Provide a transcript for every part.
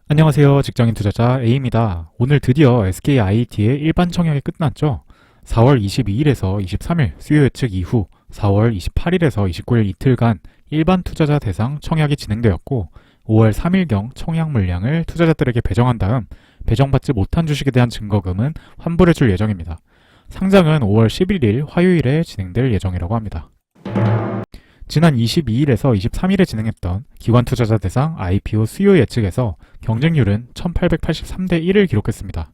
안녕하세요. 직장인 투자자 A입니다. 오늘 드디어 SKIT의 일반 청약이 끝났죠. 4월 22일에서 23일 수요 예측 이후 4월 28일에서 29일 이틀간 일반 투자자 대상 청약이 진행되었고 5월 3일경 청약 물량을 투자자들에게 배정한 다음 배정받지 못한 주식에 대한 증거금은 환불해줄 예정입니다. 상장은 5월 11일 화요일에 진행될 예정이라고 합니다. 지난 22일에서 23일에 진행했던 기관투자자 대상 IPO 수요 예측에서 경쟁률은 1883대 1을 기록했습니다.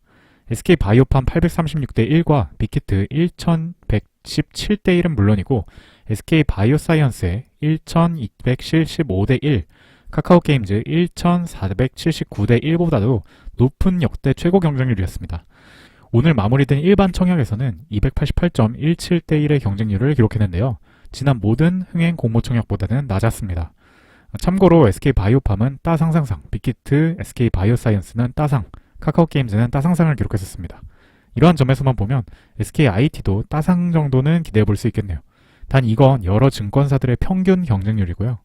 SK바이오팜 836대 1과 빅히트 1117대 1은 물론이고 SK바이오사이언스의 1275대 1, 카카오게임즈 1479대 1보다도 높은 역대 최고 경쟁률이었습니다. 오늘 마무리된 일반 청약에서는 288.17대 1의 경쟁률을 기록했는데요. 지난 모든 흥행 공모 청약보다는 낮았습니다. 참고로 SK바이오팜은 따상상상, 빅히트, SK바이오사이언스는 따상, 카카오게임즈는 따상상을 기록했었습니다. 이러한 점에서만 보면 SKIT도 따상 정도는 기대해볼 수 있겠네요. 단 이건 여러 증권사들의 평균 경쟁률이고요.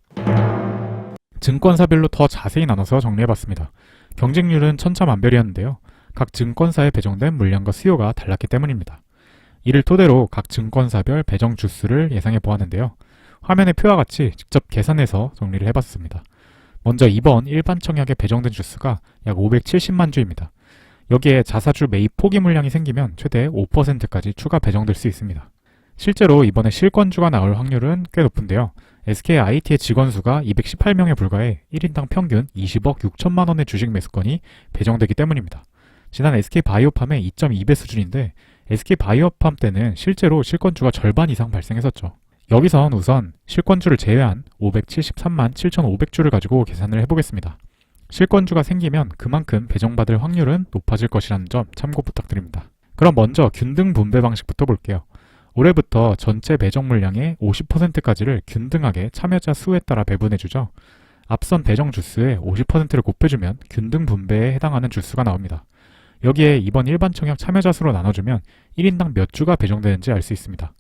증권사별로 더 자세히 나눠서 정리해봤습니다. 경쟁률은 천차만별이었는데요. 각 증권사에 배정된 물량과 수요가 달랐기 때문입니다. 이를 토대로 각 증권사별 배정 주수를 예상해 보았는데요. 화면의 표와 같이 직접 계산해서 정리를 해봤습니다. 먼저 이번 일반 청약에 배정된 주수가 약 570만 주입니다. 여기에 자사주 매입 포기 물량이 생기면 최대 5%까지 추가 배정될 수 있습니다. 실제로 이번에 실권주가 나올 확률은 꽤 높은데요. SKIT의 직원 수가 218명에 불과해 1인당 평균 20억 6천만 원의 주식 매수권이 배정되기 때문입니다. 지난 SK바이오팜의 2.2배 수준인데 SK바이오팜 때는 실제로 실권주가 절반 이상 발생했었죠. 여기선 우선 실권주를 제외한 573만 7,500주를 가지고 계산을 해보겠습니다. 실권주가 생기면 그만큼 배정받을 확률은 높아질 것이라는 점 참고 부탁드립니다. 그럼 먼저 균등 분배 방식부터 볼게요. 올해부터 전체 배정 물량의 50%까지를 균등하게 참여자 수에 따라 배분해주죠. 앞선 배정 주수의 50%를 곱해주면 균등 분배에 해당하는 주수가 나옵니다. 여기에 이번 일반 청약 참여자 수로 나눠주면 1인당 몇 주가 배정되는지 알 수 있습니다.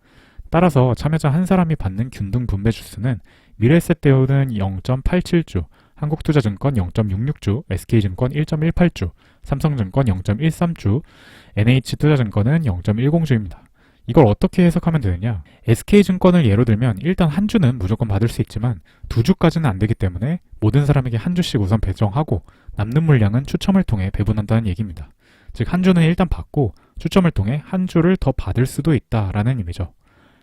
따라서 참여자 한 사람이 받는 균등 분배 주수는 미래에셋대우는 0.87주, 한국투자증권 0.66주, SK증권 1.18주, 삼성증권 0.13주, NH투자증권은 0.10주입니다. 이걸 어떻게 해석하면 되느냐? SK증권을 예로 들면 일단 한 주는 무조건 받을 수 있지만 두 주까지는 안 되기 때문에 모든 사람에게 한 주씩 우선 배정하고 남는 물량은 추첨을 통해 배분한다는 얘기입니다. 즉 한 주는 일단 받고 추첨을 통해 한 주를 더 받을 수도 있다라는 의미죠.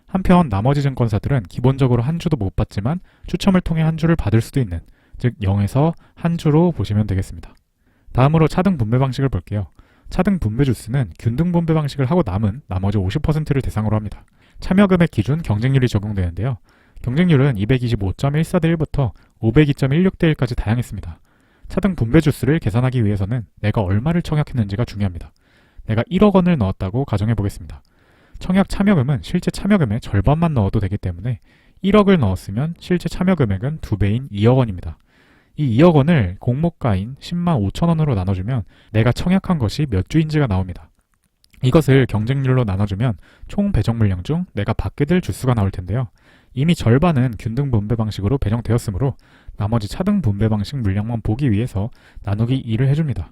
한편 나머지 증권사들은 기본적으로 한 주도 못 받지만 추첨을 통해 한 주를 받을 수도 있는, 즉 0에서 한 주로 보시면 되겠습니다. 다음으로 차등 분배 방식을 볼게요. 차등 분배 주수는 균등 분배 방식을 하고 남은 나머지 50%를 대상으로 합니다. 참여금액 기준 경쟁률이 적용되는데요. 경쟁률은 225.14대 1부터 502.16대 1까지 다양했습니다. 차등 분배 주수를 계산하기 위해서는 내가 얼마를 청약했는지가 중요합니다. 내가 1억 원을 넣었다고 가정해 보겠습니다. 청약 참여금은 실제 참여금의 절반만 넣어도 되기 때문에 1억을 넣었으면 실제 참여금액은 2배인 2억 원입니다. 이 2억 원을 공모가인 10만 5천 원으로 나눠주면 내가 청약한 것이 몇 주인지가 나옵니다. 이것을 경쟁률로 나눠주면 총 배정 물량 중 내가 받게 될 주수가 나올 텐데요. 이미 절반은 균등 분배 방식으로 배정되었으므로 나머지 차등 분배 방식 물량만 보기 위해서 나누기 2를 해줍니다.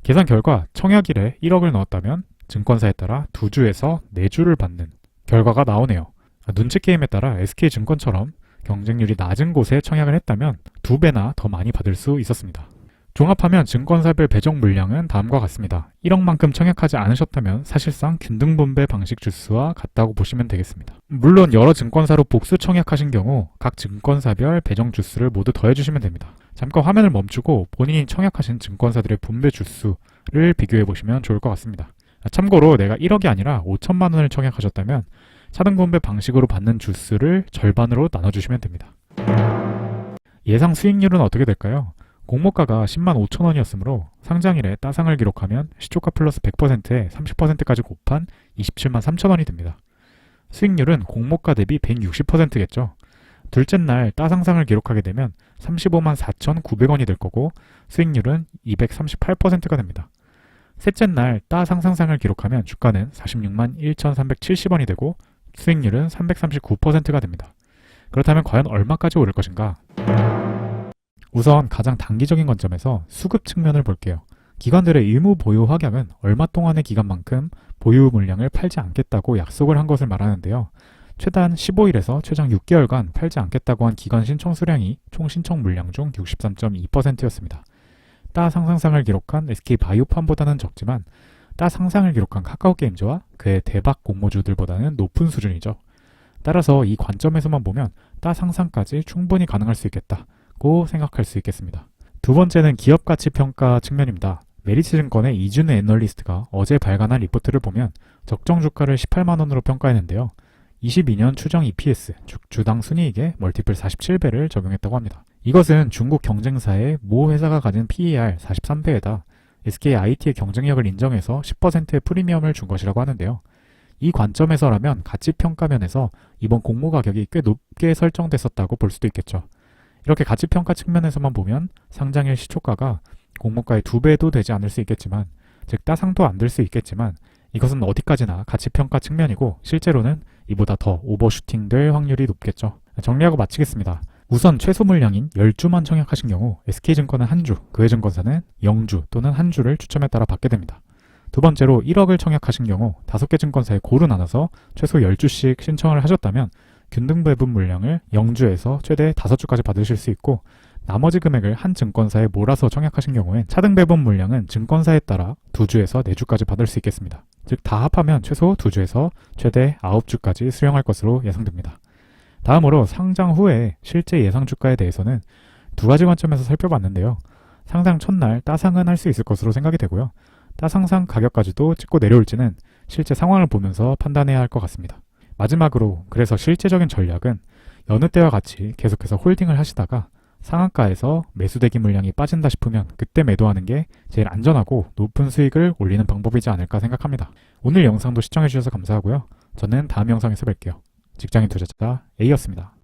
계산 결과 청약일에 1억을 넣었다면 증권사에 따라 2주에서 4주를 받는 결과가 나오네요. 눈치 게임에 따라 SK증권처럼 경쟁률이 낮은 곳에 청약을 했다면 2배나 더 많이 받을 수 있었습니다. 종합하면 증권사별 배정 물량은 다음과 같습니다. 1억만큼 청약하지 않으셨다면 사실상 균등 분배 방식 주수와 같다고 보시면 되겠습니다. 물론 여러 증권사로 복수 청약하신 경우 각 증권사별 배정 주수를 모두 더해주시면 됩니다. 잠깐 화면을 멈추고 본인이 청약하신 증권사들의 분배 주수를 비교해 보시면 좋을 것 같습니다. 참고로 내가 1억이 아니라 5천만 원을 청약하셨다면 차등 분배 방식으로 받는 주수를 절반으로 나눠주시면 됩니다. 예상 수익률은 어떻게 될까요? 공모가가 10만 5천 원이었으므로 상장일에 따상을 기록하면 시초가 플러스 100%에 30%까지 곱한 27만 3천 원이 됩니다. 수익률은 공모가 대비 160%겠죠. 둘째 날 따상상을 기록하게 되면 35만 4,900원이 될 거고 수익률은 238%가 됩니다. 셋째 날 따상상상을 기록하면 주가는 46만 1,370원이 되고 수익률은 339%가 됩니다. 그렇다면 과연 얼마까지 오를 것인가? 우선 가장 단기적인 관점에서 수급 측면을 볼게요. 기관들의 의무 보유 확약은 얼마 동안의 기간만큼 보유 물량을 팔지 않겠다고 약속을 한 것을 말하는데요. 최단 15일에서 최장 6개월간 팔지 않겠다고 한 기관 신청 수량이 총 신청 물량 중 63.2%였습니다. 따 상승상을 기록한 SK바이오팜보다는 적지만 따 상상을 기록한 카카오게임즈와 그의 대박 공모주들보다는 높은 수준이죠. 따라서 이 관점에서만 보면 따 상상까지 충분히 가능할 수 있겠다고 생각할 수 있겠습니다. 두 번째는 기업 가치 평가 측면입니다. 메리츠증권의 이준우 애널리스트가 어제 발간한 리포트를 보면 적정 주가를 18만원으로 평가했는데요. 22년 추정 EPS, 즉 주당 순이익에 멀티플 47배를 적용했다고 합니다. 이것은 중국 경쟁사의 모 회사가 가진 PER 43배에다 SKIT의 경쟁력을 인정해서 10%의 프리미엄을 준 것이라고 하는데요. 이 관점에서라면 가치평가면에서 이번 공모 가격이 꽤 높게 설정됐었다고 볼 수도 있겠죠. 이렇게 가치평가 측면에서만 보면 상장일 시초가가 공모가의 2배도 되지 않을 수 있겠지만, 즉 따상도 안 될 수 있겠지만 이것은 어디까지나 가치평가 측면이고 실제로는 이보다 더 오버슈팅 될 확률이 높겠죠. 정리하고 마치겠습니다. 우선 최소 물량인 10주만 청약하신 경우 SK증권은 한 주, 그해증권사는 0주 또는 한 주를 추첨에 따라 받게 됩니다. 두 번째로 1억을 청약하신 경우 5개 증권사에 고루 나눠서 최소 10주씩 신청을 하셨다면 균등 배분 물량을 0주에서 최대 5주까지 받으실 수 있고, 나머지 금액을 한 증권사에 몰아서 청약하신 경우엔 차등 배분 물량은 증권사에 따라 2주에서 4주까지 받을 수 있겠습니다. 즉 다 합하면 최소 2주에서 최대 9주까지 수령할 것으로 예상됩니다. 다음으로 상장 후에 실제 예상 주가에 대해서는 두 가지 관점에서 살펴봤는데요. 상장 첫날 따상은 할 수 있을 것으로 생각이 되고요. 따상상 가격까지도 찍고 내려올지는 실제 상황을 보면서 판단해야 할 것 같습니다. 마지막으로 그래서 실제적인 전략은 여느 때와 같이 계속해서 홀딩을 하시다가 상한가에서 매수대기 물량이 빠진다 싶으면 그때 매도하는 게 제일 안전하고 높은 수익을 올리는 방법이지 않을까 생각합니다. 오늘 영상도 시청해주셔서 감사하고요. 저는 다음 영상에서 뵐게요. 직장인 투자자 A였습니다.